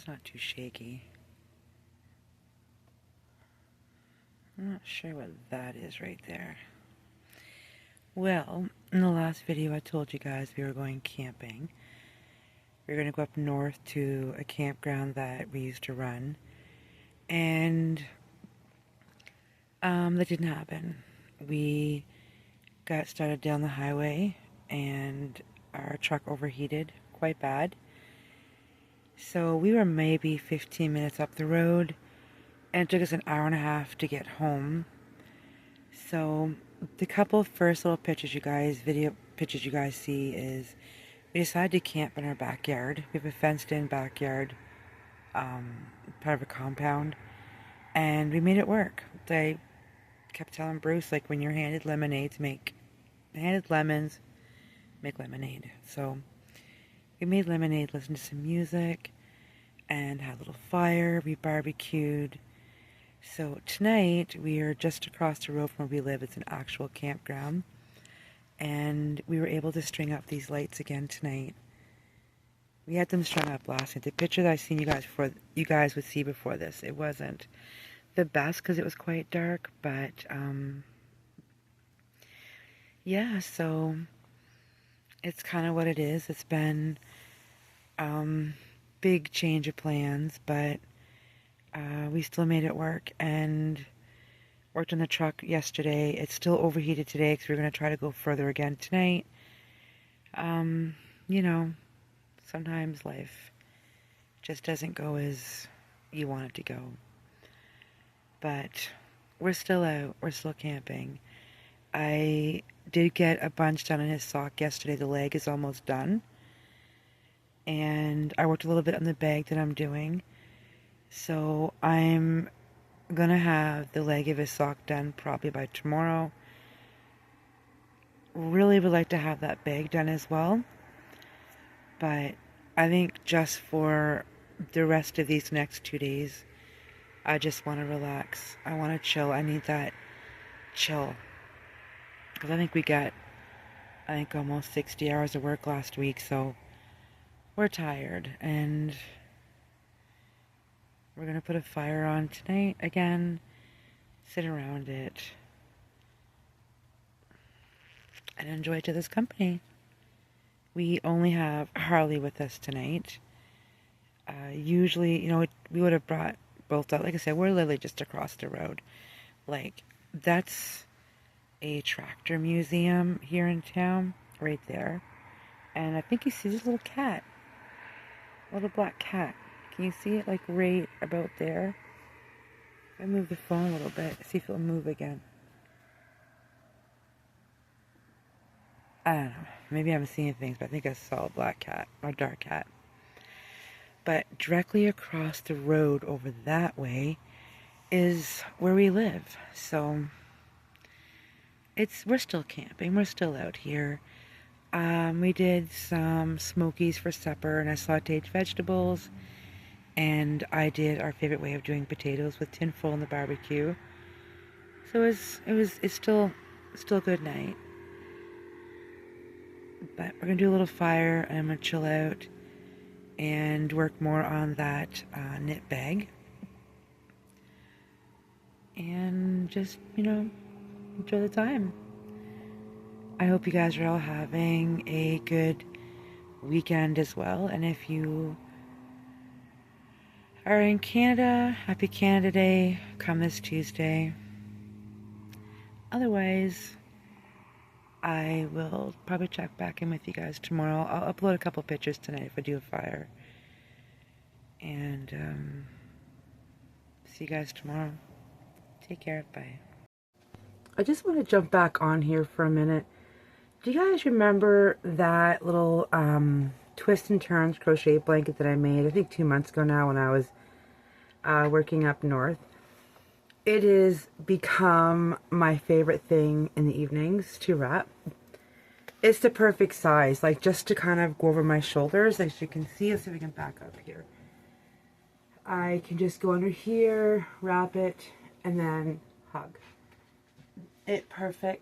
it's not too shaky. I'm not sure what that is right there. Well, in the last video I told you guys we were going camping. We were going to go up north to a campground that we used to run. And that didn't happen. We got started down the highway and our truck overheated quite bad. So we were maybe 15 minutes up the road and it took us an hour and a half to get home. So the couple first little pictures you guys, video pictures you guys see is we decided to camp in our backyard. We have a fenced in backyard, part of a compound, and we made it work. I kept telling Bruce, like, when you're handed lemons, make lemonade. So we made lemonade, listened to some music, and had a little fire. We barbecued. So tonight we are just across the road from where we live. It's an actual campground, and we were able to string up these lights again tonight. We had them strung up last night. The picture that I seen you guys would see before this, it wasn't the best because it was quite dark, but yeah, so it's kind of what it is. It's been big change of plans, but we still made it work and worked on the truck yesterday. It's still overheated today because we're going to try to go further again tonight. You know, sometimes life just doesn't go as you want it to go. But we're still out. We're still camping. I did get a bunch done in his sock yesterday. The leg is almost done. And I worked a little bit on the bag that I'm doing. So I'm going to have the leg of his sock done probably by tomorrow. Really would like to have that bag done as well. But I think just for the rest of these next 2 days, I just want to relax. I want to chill. I need that chill. Because I think we got, almost 60 hours of work last week, so we're tired. And we're going to put a fire on tonight again, sit around it, and enjoy each other's company. We only have Harley with us tonight. Usually, you know, we would have brought both out. Like I said, we're literally just across the road. Like, that's a tractor museum here in town, right there. And I think you see this little cat, a little black cat. Can you see it, like, right about there? I move the phone a little bit, see if it'll move again. I don't know. Maybe I'm seeing things, but I think I saw a black cat, or a dark cat. But directly across the road over that way is where we live. So we're still camping. We're still out here. We did some smokies for supper, and I sauteed vegetables. And I did our favorite way of doing potatoes with tinfoil in the barbecue. So it's still a good night. But we're gonna do a little fire, and I'm gonna chill out and work more on that knit bag. And just, you know, enjoy the time. I hope you guys are all having a good weekend as well. And if you are in Canada, happy Canada Day, come this Tuesday. Otherwise, I will probably check back in with you guys tomorrow. I'll upload a couple pictures tonight if I do a fire. And see you guys tomorrow. Take care. Bye. I just want to jump back on here for a minute. Do you guys remember that little twist and turns crochet blanket that I made, I think 2 months ago now when I was working up north? It has become my favorite thing in the evenings to wrap. It's the perfect size, like just to kind of go over my shoulders. As you can see, let's see if we can back up here. I can just go under here, wrap it, and then hug. It perfectly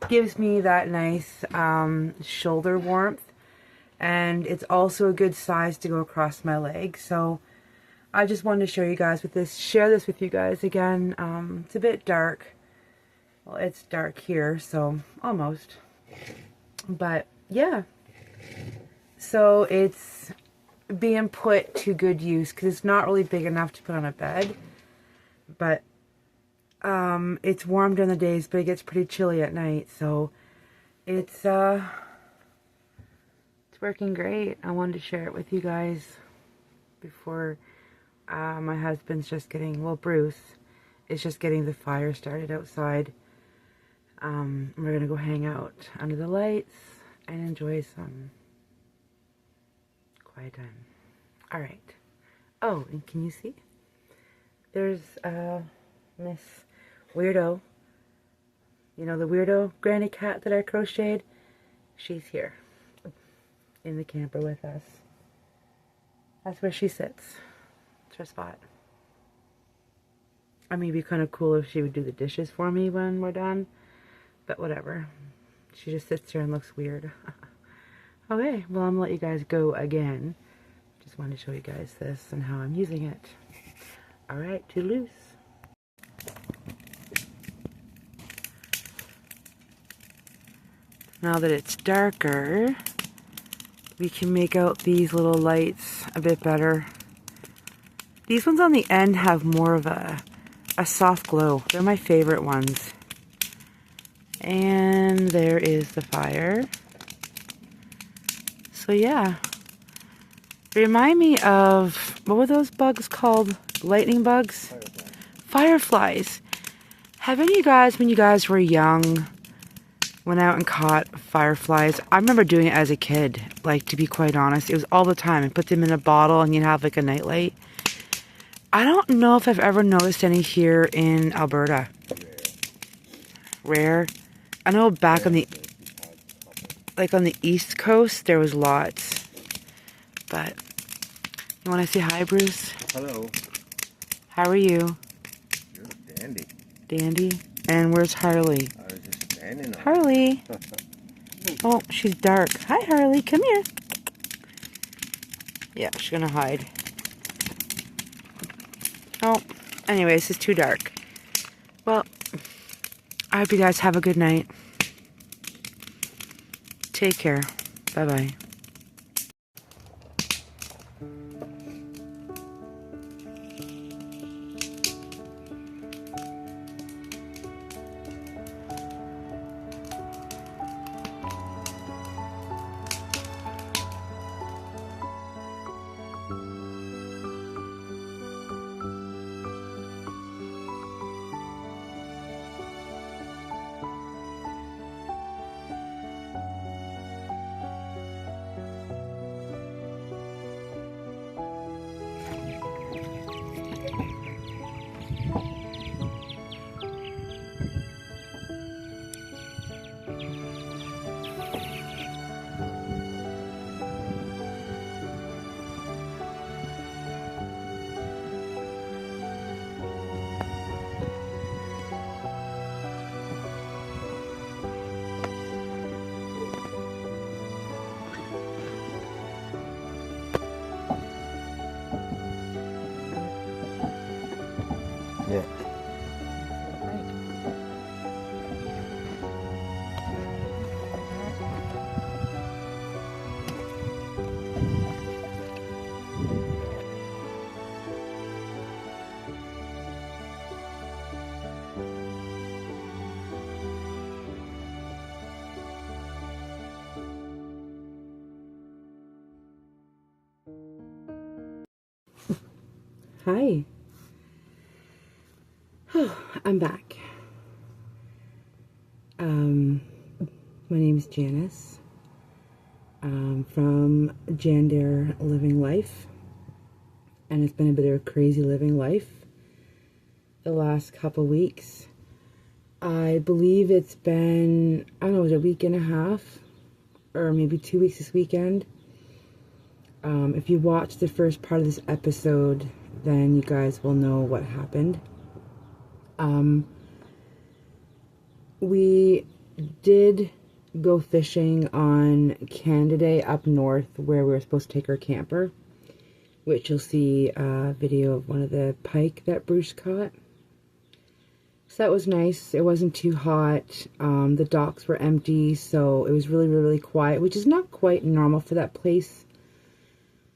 gives me that nice shoulder warmth and it's also a good size to go across my leg. So I just wanted to show you guys with this, share this with you guys again. It's a bit dark. Well, it's dark here, so almost. But yeah, so it's being put to good use because it's not really big enough to put on a bed. But it's warm during the days, but it gets pretty chilly at night. So it's working great. I wanted to share it with you guys before my husband's just getting, well, Bruce is just getting the fire started outside. We're going to go hang out under the lights and enjoy some quiet time. All right. Oh, and can you see? There's Miss Weirdo. You know, the weirdo granny cat that I crocheted? She's here in the camper with us. That's where she sits. It's her spot. I mean, it'd be kind of cool if she would do the dishes for me when we're done. But whatever. She just sits here and looks weird. Okay, well, I'm gonna let you guys go again. Just wanted to show you guys this and how I'm using it. Alright, toodaloos. Now that it's darker, we can make out these little lights a bit better. These ones on the end have more of a soft glow. They're my favorite ones. And there is the fire. So yeah. Remind me of, what were those bugs called? Lightning bugs? Fireflies. Have any of you guys, when you guys were young, went out and caught fireflies? I remember doing it as a kid, like, to be quite honest. It was all the time. I put them in a bottle and you'd have like a nightlight. I don't know if I've ever noticed any here in Alberta. Rare. I know back on the, like on the East Coast, there was lots. But, you want to say hi, Bruce? Hello. How are you? You're dandy. Dandy? And where's Harley? I was just standing on Harley! Oh, she's dark. Hi, Harley. Come here. Yeah, she's gonna hide. Oh, anyways, it's too dark. Well, I hope you guys have a good night. Take care. Bye-bye. Yeah. Hi. I'm back. My name is Janice. From Jandare Living Life. And it's been a bit of a crazy living life the last couple weeks. I believe it's been, I don't know, was it a week and a half? Or maybe 2 weeks this weekend. If you watched the first part of this episode, then you guys will know what happened. We did go fishing on Canada Day up north where we were supposed to take our camper, which you'll see a video of one of the pike that Bruce caught. So that was nice. It wasn't too hot. The docks were empty, so it was really, really quiet, which is not quite normal for that place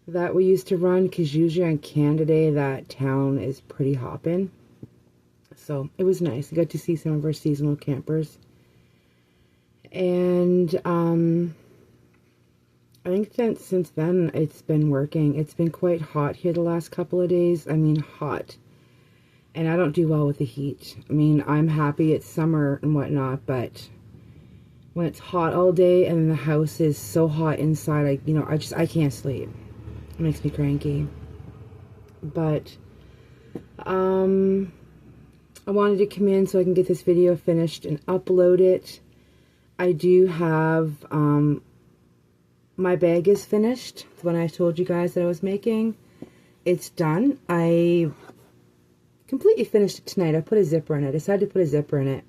that we used to run, because usually on Canada Day that town is pretty hopping. So it was nice. I got to see some of our seasonal campers. And I think since then it's been working. It's been quite hot here the last couple of days. I mean, hot. And I don't do well with the heat. I mean, I'm happy it's summer and whatnot, but when it's hot all day and the house is so hot inside, I can't sleep. It makes me cranky. But I wanted to come in so I can get this video finished and upload it. I do have, my bag is finished. The one I told you guys that I was making. It's done. I completely finished it tonight. I put a zipper in it. I decided to put a zipper in it,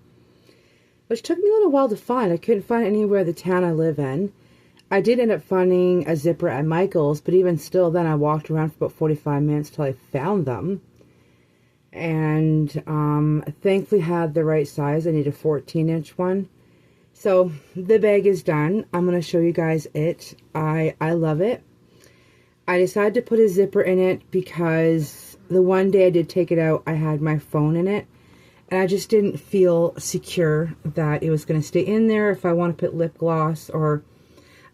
which took me a little while to find. I couldn't find it anywhere in the town I live in. I did end up finding a zipper at Michael's, but even still then I walked around for about 45 minutes till I found them. And thankfully had the right size. I need a 14-inch one. So the bag is done. I'm going to show you guys it. I love it. I decided to put a zipper in it because the one day I did take it out, I had my phone in it. And I just didn't feel secure that it was going to stay in there if I want to put lip gloss or,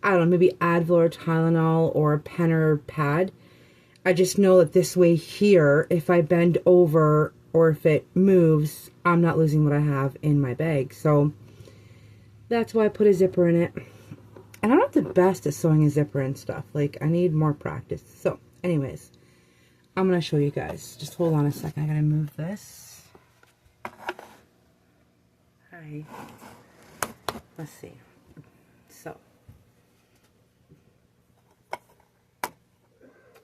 I don't know, maybe Advil or Tylenol or a pen or pad. I just know that this way here, if I bend over or if it moves, I'm not losing what I have in my bag. So that's why I put a zipper in it. And I'm not the best at sewing a zipper and stuff. Like, I need more practice. So, anyways, I'm going to show you guys. Just hold on a second. I got to move this. Hi. Let's see. So,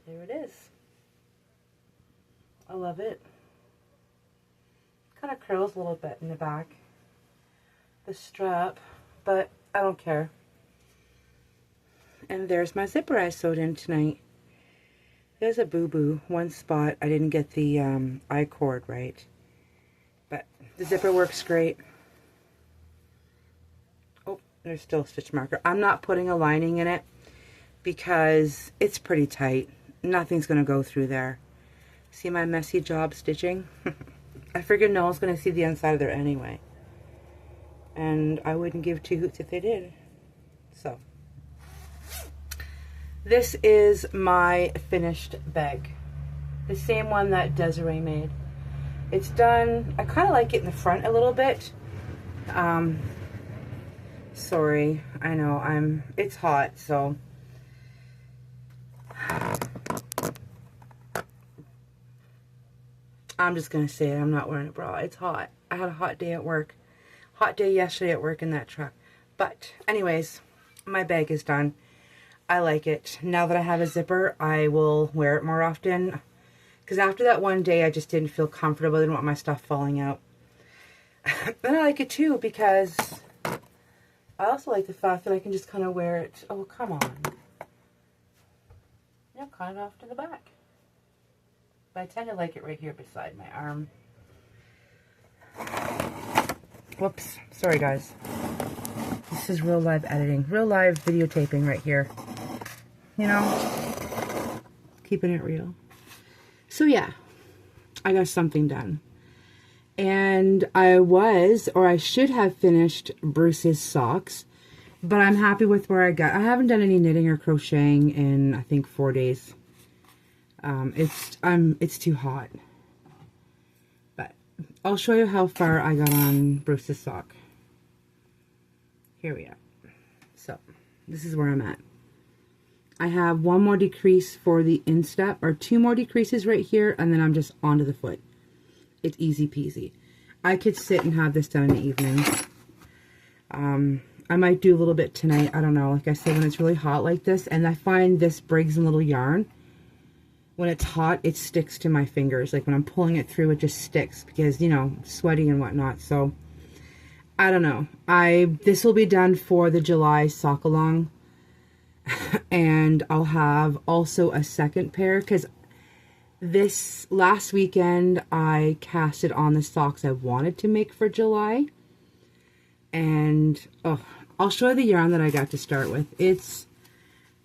there it is. I love it. Kind of curls a little bit in the back, the strap, but I don't care. And there's my zipper I sewed in tonight. There's a boo-boo. One spot I didn't get the I-cord right, but the zipper works great. Oh, there's still a stitch marker. I'm not putting a lining in it because it's pretty tight. Nothing's going to go through there. See my messy job stitching? I figured no one's going to see the inside of there anyway. And I wouldn't give two hoots if they did. So, this is my finished bag. The same one that Desiree made. It's done. I kind of like it in the front a little bit. Sorry. I know. It's hot, so. I'm just going to say it. I'm not wearing a bra. It's hot. I had a hot day at work. Hot day yesterday at work in that truck. But anyways, my bag is done. I like it. Now that I have a zipper, I will wear it more often. Because after that one day, I just didn't feel comfortable. I didn't want my stuff falling out. And I like it too because I also like the fact that I can just kind of wear it. Oh, come on. Yeah, kind of off to the back. But I tend to like it right here beside my arm. Whoops. Sorry, guys. This is real live editing. Real live videotaping right here. You know? Keeping it real. So, yeah. I got something done. And I should have finished Bruce's socks. But I'm happy with where I got. I haven't done any knitting or crocheting in, I think, 4 days. It's too hot. But I'll show you how far I got on Bruce's sock. Here we are. So, this is where I'm at. I have one more decrease for the instep, or 2 more decreases right here, and then I'm just onto the foot. It's easy peasy. I could sit and have this done in the evening. I might do a little bit tonight. I don't know. Like I said, when it's really hot like this, and I find this Briggs and Little yarn, when it's hot, it sticks to my fingers. Like when I'm pulling it through, it just sticks because, you know, sweaty and whatnot. So I don't know. This will be done for the July sock along. And I'll have also a second pair because this last weekend I casted on the socks I wanted to make for July. And oh, I'll show you the yarn that I got to start with. It's,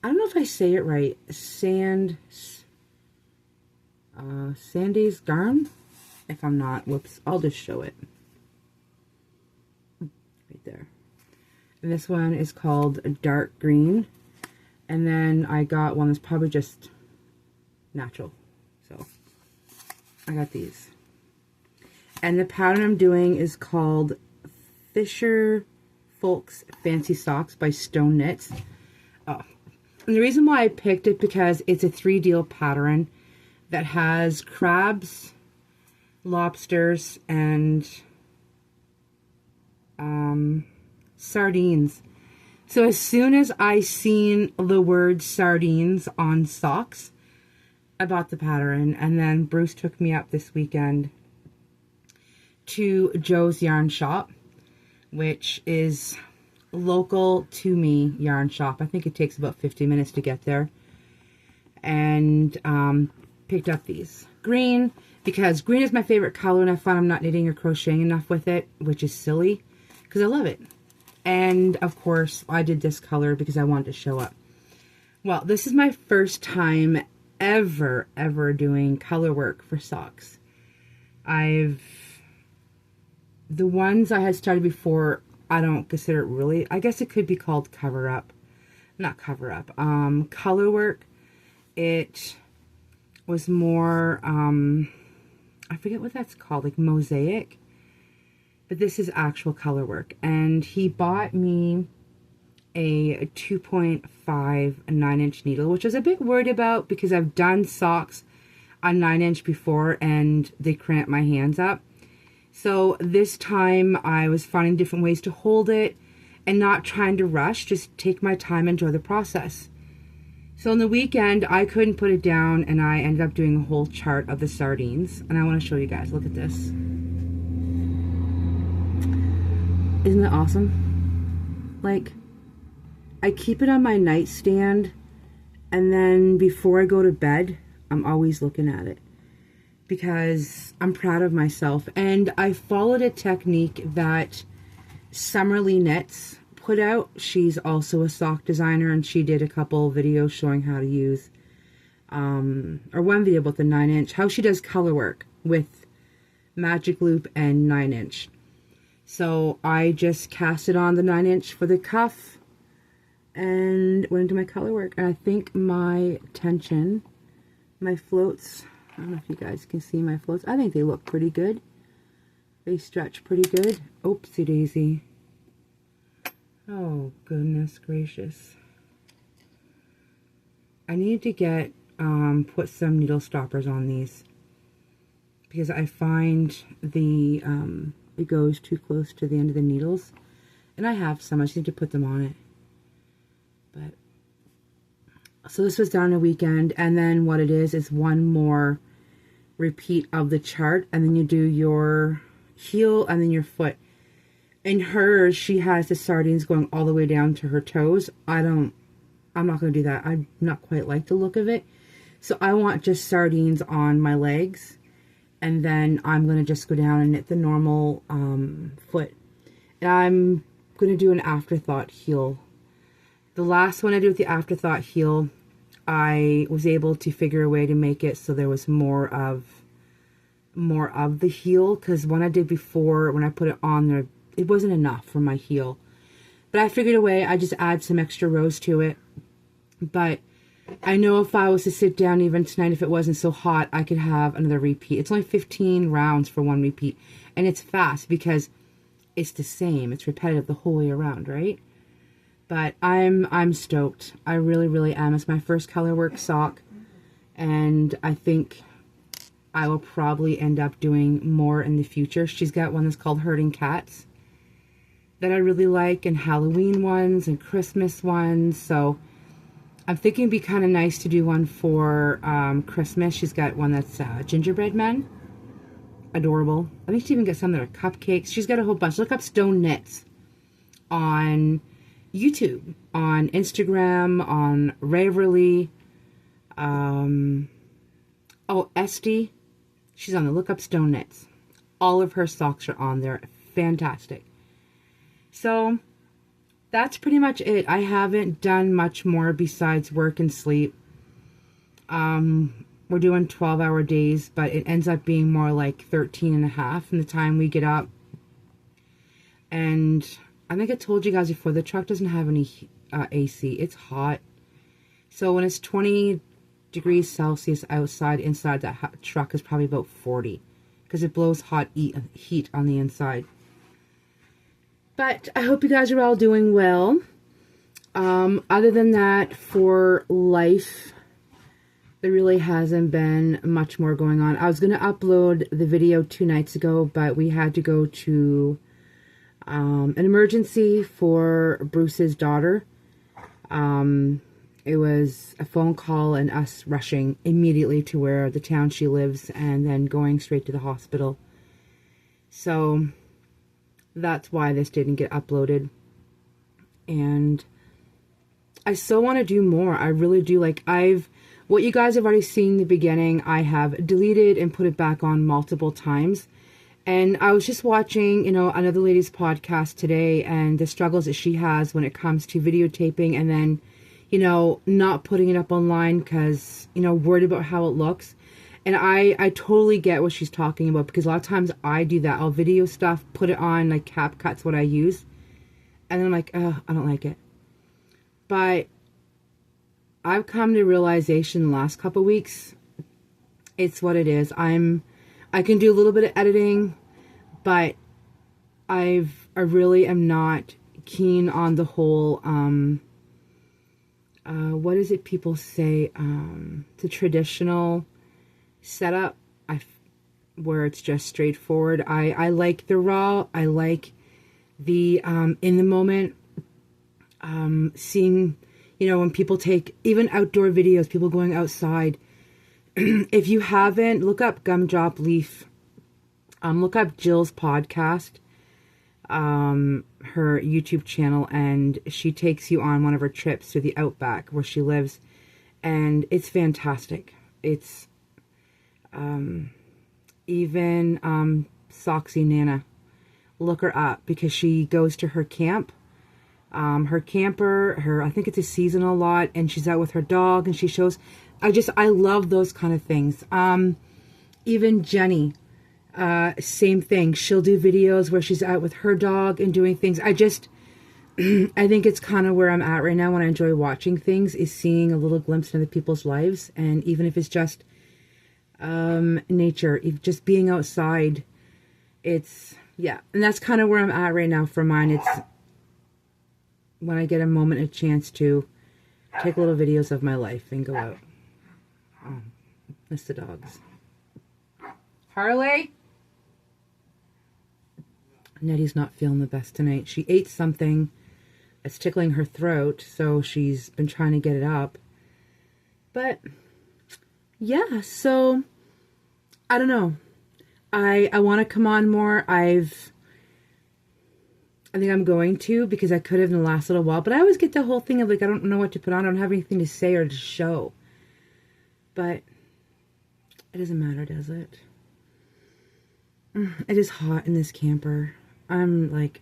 I don't know if I say it right, Sardines yarn. If I'm not, whoops, I'll just show it right there. And this one is called Dark Green. And then I got one that's probably just natural. So I got these. And the pattern I'm doing is called Fisher Folks Fancy Socks by Stone Knits. Oh. And the reason why I picked it because it's a 3-deal pattern that has crabs, lobsters, and sardines. So as soon as I seen the word sardines on socks, I bought the pattern. And then Bruce took me up this weekend to Joe's Yarn Shop, which is local to me yarn shop. I think it takes about 50 minutes to get there. And picked up these. Green, because green is my favorite color and I find I'm not knitting or crocheting enough with it, which is silly because I love it. And of course, I did this color because I wanted to show up. Well, this is my first time ever doing color work for socks. The ones I had started before, I don't consider it really, I guess it could be called color work. It was more, I forget what that's called, like mosaic. But this is actual color work. And he bought me a 2.5 9-inch needle, which I was a bit worried about because I've done socks on 9-inch before and they cramp my hands up. So this time I was finding different ways to hold it and not trying to rush, just take my time, enjoy the process. So on the weekend, I couldn't put it down and I ended up doing a whole chart of the sardines. And I want to show you guys, look at this. Isn't that awesome? Like, I keep it on my nightstand and then before I go to bed, I'm always looking at it because I'm proud of myself. And I followed a technique that Summerly Knits put out. She's also a sock designer and she did a couple videos showing how to use, or one video about the 9-inch, how she does color work with magic loop and 9-inch. So I just cast it on the 9-inch for the cuff and went into my color work. And I think my tension, my floats, I don't know if you guys can see my floats. I think they look pretty good. They stretch pretty good. Oopsie daisy. Oh, goodness gracious. I need to get, put some needle stoppers on these because I find the, it goes too close to the end of the needles. And I have some, I just need to put them on it. But, so this was done on a weekend, and then what it is one more repeat of the chart, and then you do your heel and then your foot. In hers, she has the sardines going all the way down to her toes. I'm not going to do that. I'm not quite like the look of it. So I want just sardines on my legs. And then I'm going to just go down and knit the normal foot. And I'm going to do an afterthought heel. The last one I did with the afterthought heel, I was able to figure a way to make it so there was more of the heel. Because when I did before, when I put it on there, it wasn't enough for my heel. But I figured a way, I just add some extra rows to it. But I know if I was to sit down even tonight, if it wasn't so hot, I could have another repeat. It's only 15 rounds for one repeat. And it's fast because it's the same. It's repetitive the whole way around, right? But I'm stoked. I really, really am. It's my first color work sock. And I think I will probably end up doing more in the future. She's got one that's called Herding Cats that I really like, and Halloween ones and Christmas ones. So I'm thinking it'd be kind of nice to do one for Christmas. She's got one that's gingerbread men. adorable. I think she even got some that are cupcakes. She's got a whole bunch. Look up Stone Knits on YouTube, on Instagram, on Raverly. Esty. She's on the Look Up Stone Knits. All of her socks are on there. Fantastic. So that's pretty much it. I haven't done much more besides work and sleep. We're doing 12-hour days, but it ends up being more like 13 and a half from the time we get up. And I think I told you guys before, the truck doesn't have any AC. It's hot. So when it's 20 degrees Celsius outside, inside that truck is probably about 40. Because it blows hot heat on the inside. But I hope you guys are all doing well. Other than that, for life, there really hasn't been much more going on. I was going to upload the video 2 nights ago, but we had to go to an emergency for Bruce's daughter. It was a phone call and us rushing immediately to where the town she lives and then going straight to the hospital. So that's why this didn't get uploaded. And I still want to do more. I really do. Like, what you guys have already seen in the beginning, I have deleted and put it back on multiple times. And I was just watching, another lady's podcast today and the struggles that she has when it comes to videotaping and then, not putting it up online because, worried about how it looks. And I totally get what she's talking about, because a lot of times I do that. I'll video stuff, put it on, like CapCut's what I use. And then I'm like, oh, I don't like it. But I've come to realization the last couple weeks, it's what it is. I can do a little bit of editing, but I really am not keen on the whole, what is it people say, the traditional setup, where it's just straightforward. I like the raw. I like the in the moment, seeing, when people take even outdoor videos, people going outside. If you haven't, look up Gumdrop Leaf. Look up Jill's podcast, her YouTube channel, and she takes you on one of her trips to the Outback where she lives, and it's fantastic. It's even Soxy Nana. Look her up because she goes to her camp. Her camper, I think it's a seasonal lot, and she's out with her dog and she shows, I love those kind of things. Even Jenny, same thing. She'll do videos where she's out with her dog and doing things. I think it's kind of where I'm at right now when I enjoy watching things, is seeing a little glimpse into people's lives. And even if it's just nature, if just being outside, yeah. And that's kind of where I'm at right now for mine. It's when I get a moment, a chance to take little videos of my life and go out. Oh, that's the dogs. Harley? Nettie's not feeling the best tonight. She ate something that's tickling her throat, so she's been trying to get it up. But, yeah, so, I don't know. I want to come on more. I think I'm going to, because I could have in the last little while. But I always get the whole thing of, like, I don't know what to put on. I don't have anything to say or to show. But it doesn't matter, does it? It is hot in this camper. I'm like,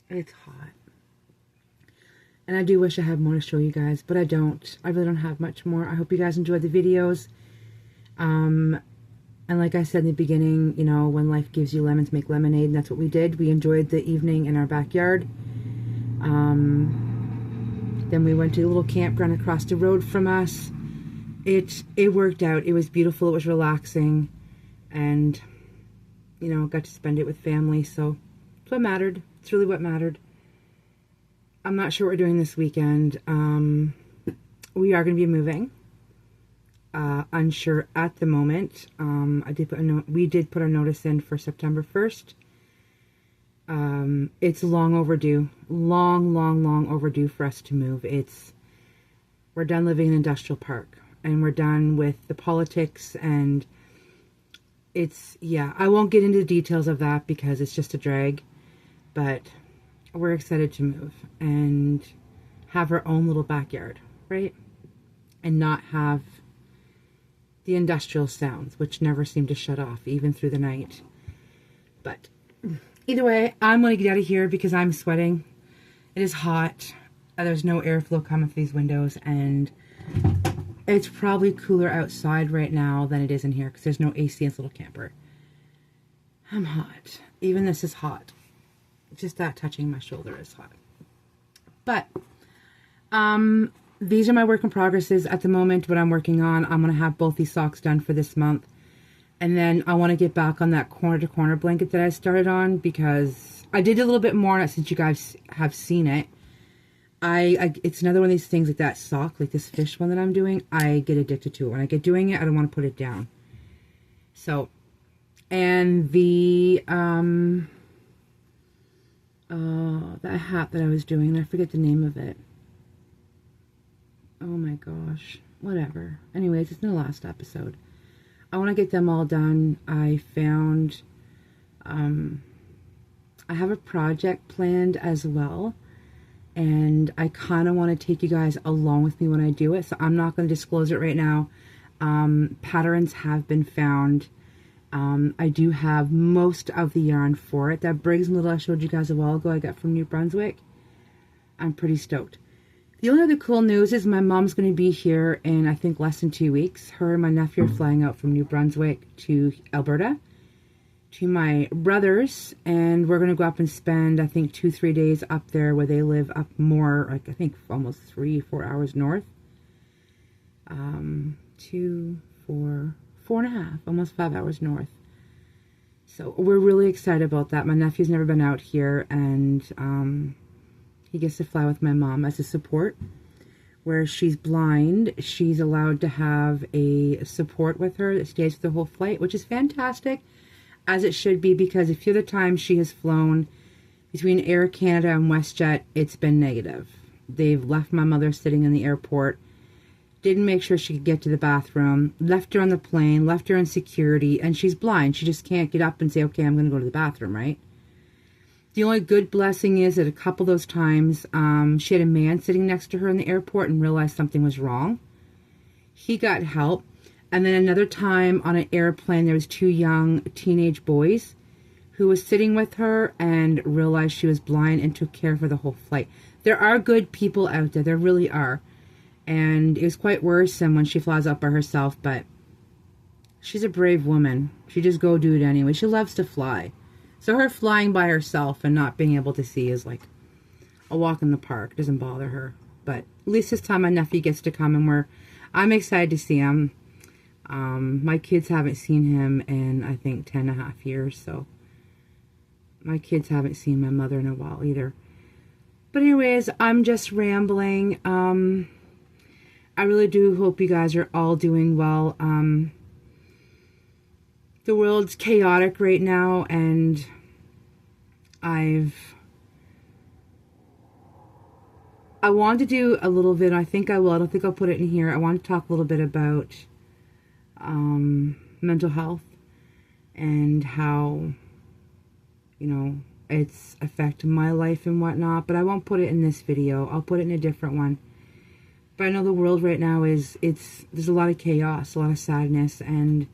it's hot. And I do wish I had more to show you guys, but I don't. I really don't have much more. I hope you guys enjoyed the videos. And like I said in the beginning, when life gives you lemons, make lemonade. And that's what we did. We enjoyed the evening in our backyard. Then we went to a little campground across the road from us. It worked out. It was beautiful. It was relaxing. And, got to spend it with family. So it's what mattered. It's really what mattered. I'm not sure what we're doing this weekend. We are going to be moving. Unsure at the moment. We did put our notice in for September 1st. It's long overdue. Long overdue for us to move. We're done living in an industrial park, and we're done with the politics and it's, yeah, I won't get into the details of that because it's just a drag, but we're excited to move and have our own little backyard, right? And not have the industrial sounds, which never seem to shut off, even through the night. But either way, I'm going to get out of here because I'm sweating. It is hot. There's no airflow coming through these windows, and it's probably cooler outside right now than it is in here because there's no AC in this little camper. I'm hot. Even this is hot. Just that touching my shoulder is hot. But these are my work in progresses at the moment, what I'm working on. I'm going to have both these socks done for this month. And then I want to get back on that corner-to-corner blanket that I started on because I did a little bit more on it since you guys have seen it. It's another one of these things like that sock, like this fish one that I'm doing. I get addicted to it. When I get doing it, I don't want to put it down. So, and the, that hat that I was doing, and I forget the name of it. Oh my gosh. Whatever. Anyways, it's in the last episode. I want to get them all done. I found, I have a project planned as well. And I kind of want to take you guys along with me when I do it. So I'm not going to disclose it right now. Patterns have been found. I do have most of the yarn for it. That Briggs Little I showed you guys a while ago I got from New Brunswick. I'm pretty stoked. The only other cool news is my mom's going to be here in, I think, less than 2 weeks. Her and my nephew are flying out from New Brunswick to Alberta to my brother's, and we're going to go up and spend, I think, 2-3 days up there where they live up more, like, I think, almost 3-4 hours north. 2, 4, 4.5, almost 5 hours north. So we're really excited about that. My nephew's never been out here, and he gets to fly with my mom as a support. Where she's blind, she's allowed to have a support with her that stays for the whole flight, which is fantastic, as it should be, because a few of the times she has flown between Air Canada and WestJet, it's been negative. They've left my mother sitting in the airport, didn't make sure she could get to the bathroom, left her on the plane, left her in security, and she's blind. She just can't get up and say, okay, I'm going to go to the bathroom, right? The only good blessing is that a couple of those times, she had a man sitting next to her in the airport and realized something was wrong. He got help. And then another time on an airplane, there was 2 young teenage boys who was sitting with her and realized she was blind and took care of her the whole flight. There are good people out there. There really are. And it was quite worrisome when she flies up by herself, but she's a brave woman. She just go do it anyway. She loves to fly. So her flying by herself and not being able to see is like a walk in the park. It doesn't bother her. But at least this time my nephew gets to come, and I'm excited to see him. My kids haven't seen him in, I think, 10.5 years. So my kids haven't seen my mother in a while either. But anyways, I'm just rambling. I really do hope you guys are all doing well. The world's chaotic right now, and I want to do a little bit, I think I will, I don't think I'll put it in here. I want to talk a little bit about mental health and how, you know, it's affected my life and whatnot, but I won't put it in this video. I'll put it in a different one. But I know the world right now there's a lot of chaos, a lot of sadness, and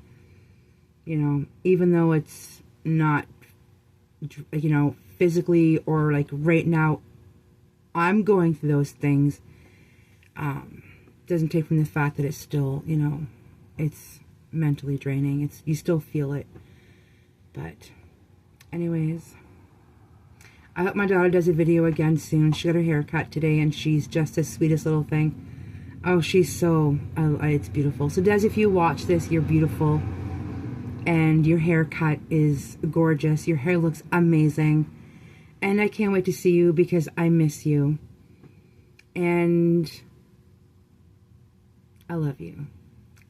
you know, even though it's not, you know, physically or like right now, I'm going through those things. Doesn't take from the fact that it's still, you know, it's mentally draining. You still feel it. But anyways, I hope my daughter does a video again soon. She got her hair cut today, and she's just the sweetest little thing. Oh, she's so, it's beautiful. So Des, if you watch this, you're beautiful. And your haircut is gorgeous. Your hair looks amazing. And I can't wait to see you because I miss you. And I love you.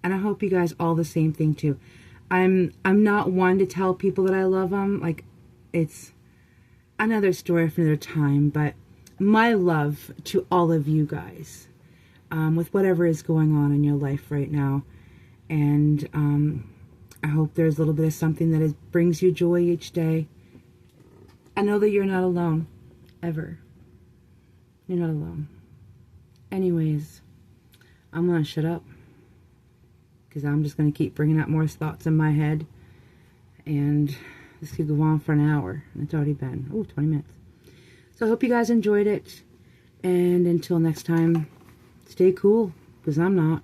And I hope you guys all the same thing too. I'm not one to tell people that I love them. Like, it's another story for another time. But my love to all of you guys, with whatever is going on in your life right now. And I hope there's a little bit of something that brings you joy each day. I know that you're not alone, ever. You're not alone. Anyways, I'm going to shut up, because I'm just going to keep bringing out more thoughts in my head, and this could go on for an hour, and it's already been, 20 minutes. So I hope you guys enjoyed it, and until next time, stay cool, because I'm not.